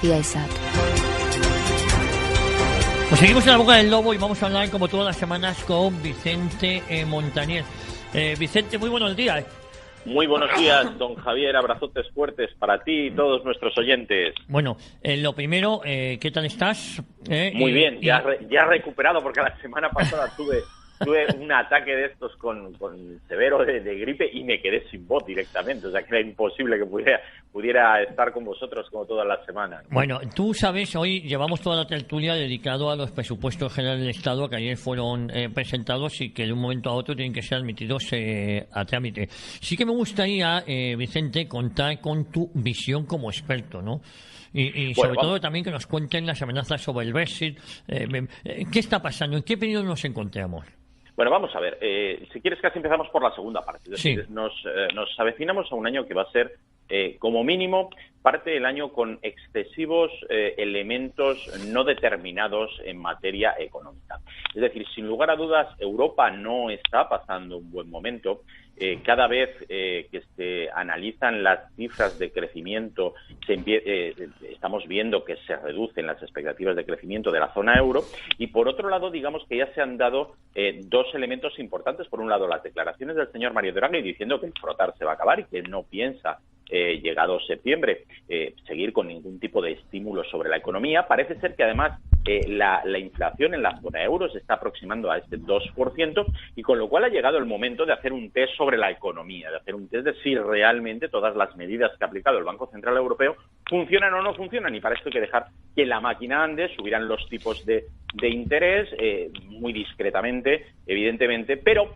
the ASAT. Pues seguimos en la boca del lobo y vamos a hablar como todas las semanas con Vicente Montañés. Vicente, muy buenos días. Muy buenos días, don Javier. Abrazotes fuertes para ti y todos nuestros oyentes. Bueno, lo primero, ¿qué tal estás? Muy bien, ya recuperado porque la semana pasada tuve un ataque de estos con severo de gripe y me quedé sin voz directamente, o sea que era imposible que pudiera estar con vosotros como todas las semanas. Bueno, tú sabes, hoy llevamos toda la tertulia dedicado a los presupuestos generales del Estado que ayer fueron presentados y que de un momento a otro tienen que ser admitidos a trámite. Sí que me gustaría, Vicente, contar con tu visión como experto, ¿no? Y sobre todo también que nos cuenten las amenazas sobre el Brexit. ¿Qué está pasando? ¿En qué periodo nos encontramos? Bueno, vamos a ver. Si quieres, casi empezamos por la segunda parte. Es decir, sí. Nos avecinamos a un año que va a ser, como mínimo, parte del año con excesivos elementos no determinados en materia económica. Es decir, sin lugar a dudas, Europa no está pasando un buen momento. Cada vez que se analizan las cifras de crecimiento, estamos viendo que se reducen las expectativas de crecimiento de la zona euro. Y por otro lado, digamos que ya se han dado dos elementos importantes. Por un lado, las declaraciones del señor Mario Draghi diciendo que el frotar se va a acabar y que no piensa, llegado septiembre, seguir con ningún tipo de estímulo sobre la economía. Parece ser que además la inflación en la zona euro se está aproximando a este 2%, y con lo cual ha llegado el momento de hacer un test sobre la economía, de hacer un test de si realmente todas las medidas que ha aplicado el Banco Central Europeo funcionan o no funcionan, y para esto hay que dejar que la máquina ande. Subirán los tipos de interés muy discretamente, evidentemente, pero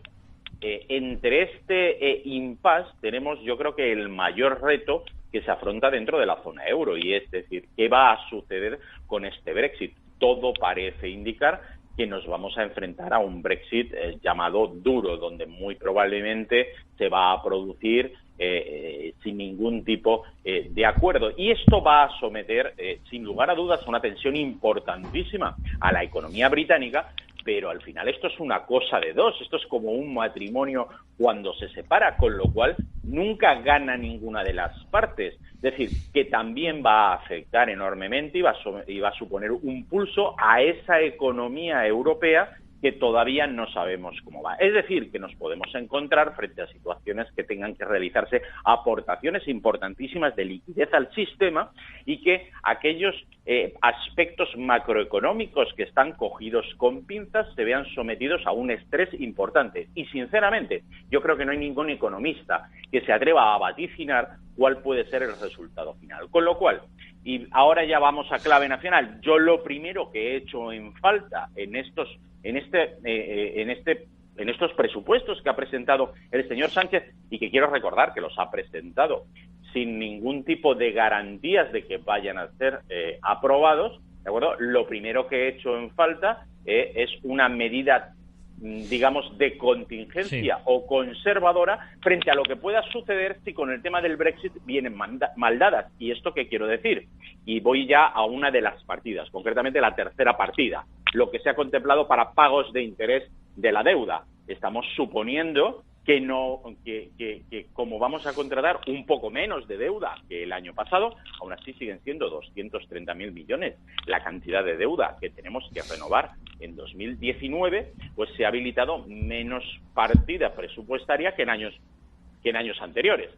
entre este impasse tenemos, yo creo que el mayor reto que se afronta dentro de la zona euro, y es decir, ¿qué va a suceder con este Brexit? Todo parece indicar que nos vamos a enfrentar a un Brexit llamado duro, donde muy probablemente se va a producir sin ningún tipo de acuerdo. Y esto va a someter, sin lugar a dudas, a una tensión importantísima a la economía británica. Pero al final esto es una cosa de dos, esto es como un matrimonio cuando se separa, con lo cual nunca gana ninguna de las partes. Es decir, que también va a afectar enormemente y va a suponer un pulso a esa economía europea que todavía no sabemos cómo va. Es decir, que nos podemos encontrar frente a situaciones que tengan que realizarse aportaciones importantísimas de liquidez al sistema, y que aquellos aspectos macroeconómicos que están cogidos con pinzas se vean sometidos a un estrés importante. Y sinceramente, yo creo que no hay ningún economista que se atreva a vaticinar cuál puede ser el resultado final. Con lo cual, y ahora ya vamos a clave nacional, yo lo primero que he hecho en falta en estos presupuestos que ha presentado el señor Sánchez, y que quiero recordar que los ha presentado sin ningún tipo de garantías de que vayan a ser aprobados, ¿de acuerdo? Lo primero que he hecho en falta es una medida, digamos, de contingencia o conservadora frente a lo que pueda suceder si con el tema del Brexit vienen mal dadas. ¿Y esto qué quiero decir? Y voy ya a una de las partidas, concretamente la tercera partida, lo que se ha contemplado para pagos de interés de la deuda. Estamos suponiendo que como vamos a contratar un poco menos de deuda que el año pasado, aún así siguen siendo 230.000 millones la cantidad de deuda que tenemos que renovar en 2019, pues se ha habilitado menos partida presupuestaria que en años anteriores.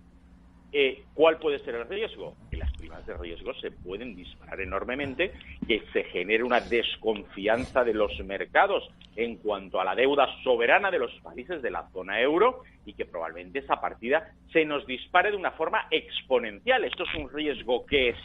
¿Cuál puede ser el riesgo? Que las primas de riesgo se pueden disparar enormemente, que se genere una desconfianza de los mercados en cuanto a la deuda soberana de los países de la zona euro, y que probablemente esa partida se nos dispare de una forma exponencial. Esto es un riesgo que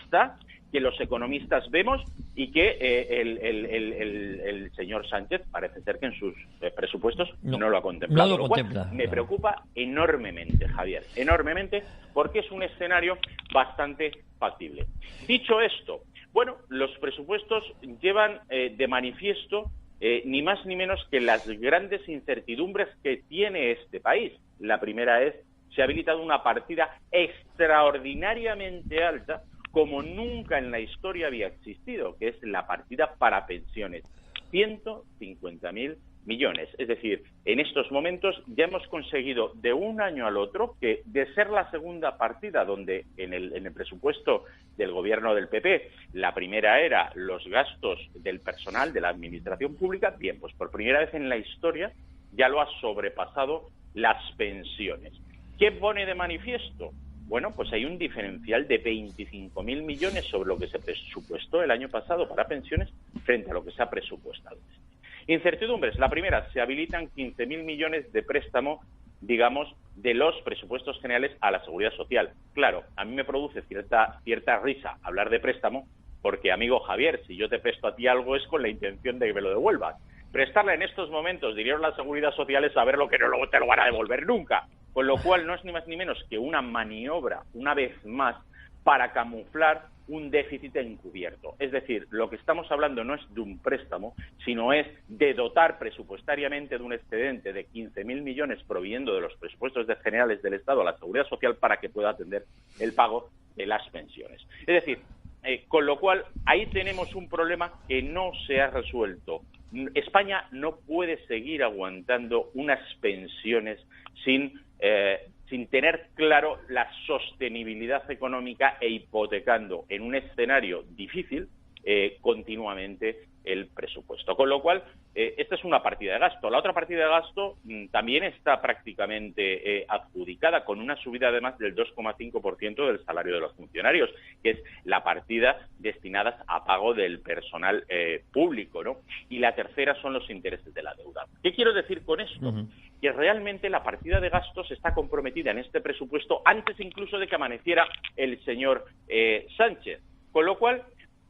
los economistas vemos, y que el señor Sánchez parece ser que en sus presupuestos no lo ha contemplado. No lo contempla. Me preocupa enormemente, Javier, enormemente, porque es un escenario bastante factible. Dicho esto, bueno, los presupuestos llevan de manifiesto ni más ni menos que las grandes incertidumbres que tiene este país. La primera es, se ha habilitado una partida extraordinariamente alta, como nunca en la historia había existido, que es la partida para pensiones. 150.000 millones. Es decir, en estos momentos ya hemos conseguido de un año al otro que, de ser la segunda partida, donde en el presupuesto del gobierno del PP la primera era los gastos del personal de la administración pública, bien, pues por primera vez en la historia ya lo ha sobrepasado las pensiones. ¿Qué pone de manifiesto? Bueno, pues hay un diferencial de 25.000 millones sobre lo que se presupuestó el año pasado para pensiones frente a lo que se ha presupuestado. Incertidumbres. La primera, se habilitan 15.000 millones de préstamo, digamos, de los presupuestos generales a la Seguridad Social. Claro, a mí me produce cierta risa hablar de préstamo porque, amigo Javier, si yo te presto a ti algo es con la intención de que me lo devuelvas. Prestarle en estos momentos, dirían la Seguridad Social, es saber lo que no te lo van a devolver nunca. Con lo cual no es ni más ni menos que una maniobra, una vez más, para camuflar un déficit encubierto. Es decir, lo que estamos hablando no es de un préstamo, sino es de dotar presupuestariamente de un excedente de 15.000 millones proveniendo de los presupuestos generales del Estado a la Seguridad Social para que pueda atender el pago de las pensiones. Es decir, con lo cual ahí tenemos un problema que no se ha resuelto. España no puede seguir aguantando unas pensiones sin tener claro la sostenibilidad económica e hipotecando en un escenario difícil continuamente el presupuesto. Con lo cual, esta es una partida de gasto. La otra partida de gasto también está prácticamente adjudicada, con una subida además del 2,5% del salario de los funcionarios, que es la partida destinada a pago del personal público, ¿no? Y la tercera son los intereses de la deuda. ¿Qué quiero decir con esto? Que realmente la partida de gastos está comprometida en este presupuesto antes incluso de que amaneciera el señor Sánchez. Con lo cual,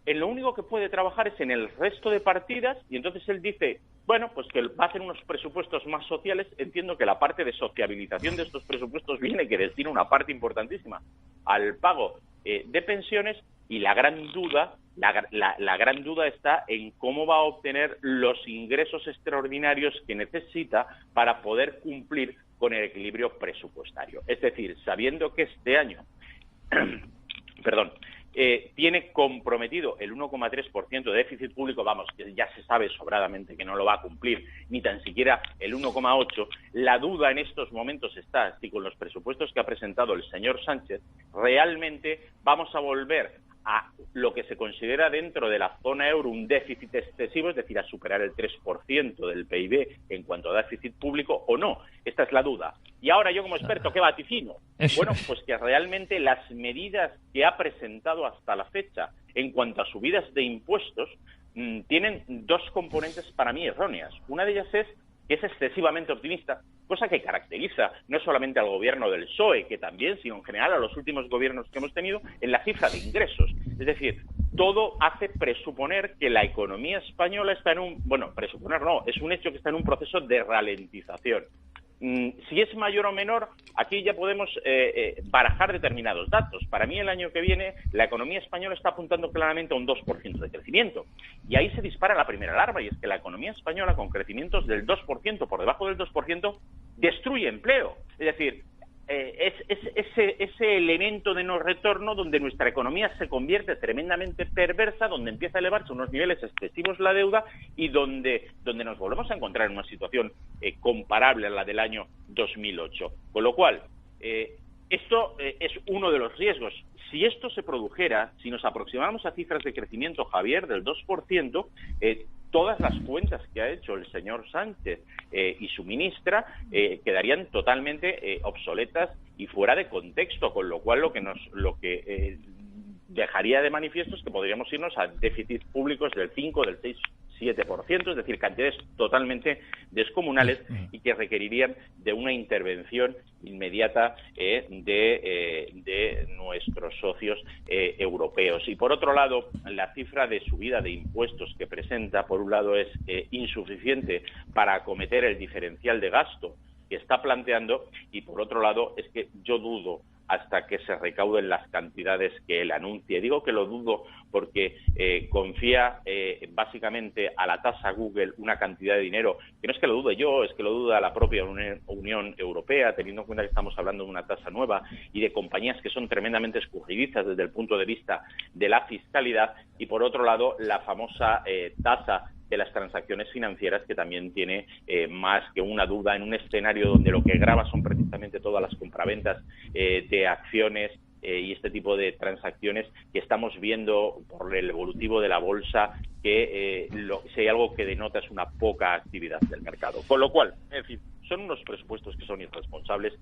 en lo único que puede trabajar es en el resto de partidas, y entonces él dice, bueno, pues que va a hacer unos presupuestos más sociales. Entiendo que la parte de sociabilización de estos presupuestos viene que destina una parte importantísima al pago de pensiones, y la gran duda, la gran duda está en cómo va a obtener los ingresos extraordinarios que necesita para poder cumplir con el equilibrio presupuestario. Es decir, sabiendo que este año, tiene comprometido el 1,3% de déficit público, vamos, que ya se sabe sobradamente que no lo va a cumplir, ni tan siquiera el 1,8%, la duda en estos momentos está si con los presupuestos que ha presentado el señor Sánchez realmente vamos a volver a lo que se considera dentro de la zona euro un déficit excesivo, es decir, a superar el 3% del PIB en cuanto a déficit público o no. Esta es la duda. Y ahora yo como experto, ¿qué vaticino? Bueno, pues que realmente las medidas que ha presentado hasta la fecha en cuanto a subidas de impuestos tienen dos componentes para mí erróneas. Una de ellas es que es excesivamente optimista, cosa que caracteriza no solamente al gobierno del PSOE, que también, sino en general a los últimos gobiernos que hemos tenido, en la cifra de ingresos. Es decir, todo hace presuponer que la economía española está en un... Bueno, presuponer no, es un hecho que está en un proceso de ralentización. Si es mayor o menor, aquí ya podemos barajar determinados datos. Para mí, el año que viene, la economía española está apuntando claramente a un 2% de crecimiento. Y ahí se dispara la primera alarma, y es que la economía española, con crecimientos del 2%, por debajo del 2%, destruye empleo. Es decir, es ese elemento de no retorno donde nuestra economía se convierte tremendamente perversa, donde empieza a elevarse a unos niveles excesivos la deuda y donde nos volvemos a encontrar en una situación comparable a la del año 2008. Con lo cual, esto es uno de los riesgos. Si esto se produjera, si nos aproximamos a cifras de crecimiento, Javier, del 2%, todas las cuentas que ha hecho el señor Sánchez y su ministra quedarían totalmente obsoletas y fuera de contexto, con lo cual lo que dejaría de manifiesto es que podríamos irnos a déficits públicos del 5, del 6, 7%, es decir, cantidades totalmente descomunales y que requerirían de una intervención inmediata de nuestros socios europeos. Y por otro lado, la cifra de subida de impuestos que presenta, por un lado, es insuficiente para acometer el diferencial de gasto que está planteando, y por otro lado es que yo dudo hasta que se recauden las cantidades que él anuncie. Digo que lo dudo porque confía básicamente a la tasa Google una cantidad de dinero, que no es que lo dude yo, es que lo duda la propia Unión Europea, teniendo en cuenta que estamos hablando de una tasa nueva y de compañías que son tremendamente escurridizas desde el punto de vista de la fiscalidad, y por otro lado la famosa tasa de las transacciones financieras, que también tiene más que una duda en un escenario donde lo que grava son precisamente todas las compraventas de acciones y este tipo de transacciones que estamos viendo por el evolutivo de la bolsa, que si hay algo que denota es una poca actividad del mercado. Con lo cual, es decir, son unos presupuestos que son irresponsables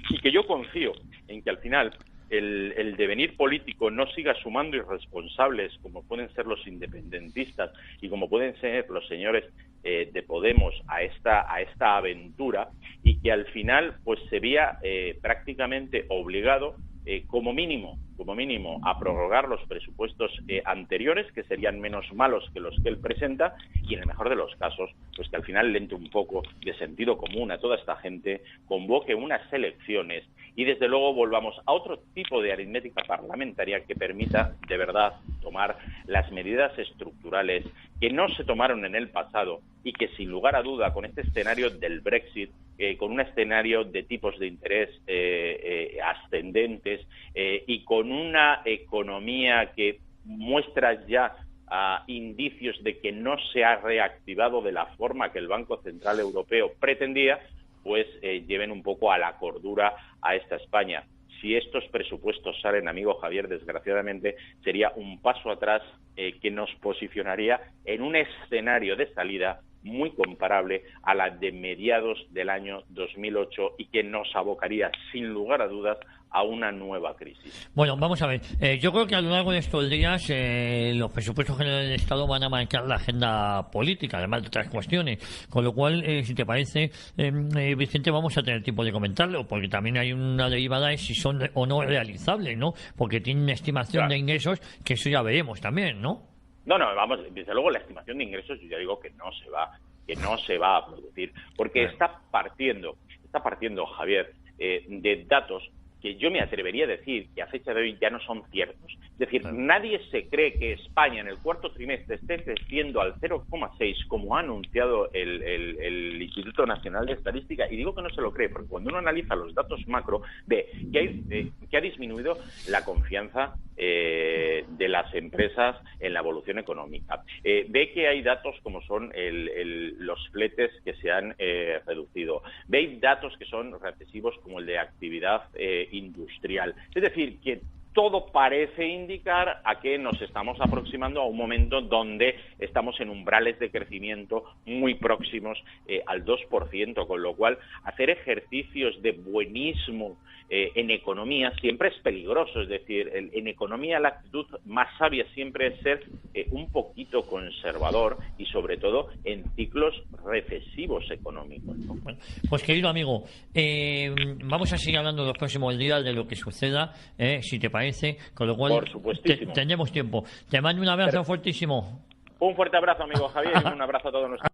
y que yo confío en que al final el devenir político no siga sumando irresponsables como pueden ser los independentistas y como pueden ser los señores de Podemos a esta aventura, y que al final pues se vea prácticamente obligado como mínimo a prorrogar los presupuestos anteriores, que serían menos malos que los que él presenta, y en el mejor de los casos pues que al final lente un poco de sentido común a toda esta gente, convoque unas elecciones y desde luego volvamos a otro tipo de aritmética parlamentaria que permita de verdad tomar las medidas estructurales que no se tomaron en el pasado y que sin lugar a duda con este escenario del Brexit, con un escenario de tipos de interés ascendentes y con una economía que muestra ya indicios de que no se ha reactivado de la forma que el Banco Central Europeo pretendía, pues lleven un poco a la cordura a esta España. Si estos presupuestos salen, amigo Javier, desgraciadamente sería un paso atrás que nos posicionaría en un escenario de salida muy comparable a la de mediados del año 2008 y que nos abocaría, sin lugar a dudas, a una nueva crisis. Bueno, vamos a ver. Yo creo que a lo largo de estos días los presupuestos generales del Estado van a marcar la agenda política, además de otras cuestiones. Con lo cual, si te parece, Vicente, vamos a tener tiempo de comentarlo, porque también hay una derivada de si son o no realizables, ¿no? Porque tienen una estimación de ingresos, que eso ya veremos también, ¿no? No, vamos, desde luego la estimación de ingresos yo ya digo que no se va a producir, porque está partiendo, Javier, de datos que yo me atrevería a decir que a fecha de hoy ya no son ciertos. Es decir, nadie se cree que España en el cuarto trimestre esté creciendo al 0,6, como ha anunciado el Instituto Nacional de Estadística, y digo que no se lo cree, porque cuando uno analiza los datos macro, ve que ha disminuido la confianza de las empresas en la evolución económica. Ve que hay datos como son los fletes que se han reducido. Ve datos que son recesivos como el de actividad industrial. Es decir, que todo parece indicar a que nos estamos aproximando a un momento donde estamos en umbrales de crecimiento muy próximos al 2%, con lo cual hacer ejercicios de buenismo en economía siempre es peligroso. Es decir, en economía la actitud más sabia siempre es ser un poquito conservador y sobre todo en ciclos recesivos económicos, ¿no? Bueno, pues querido amigo, vamos a seguir hablando los próximos días de lo que suceda, si te parece, con lo cual tendremos tiempo. Te mando un abrazo fuertísimo. Un fuerte abrazo, amigo Javier, y un abrazo a todos nuestros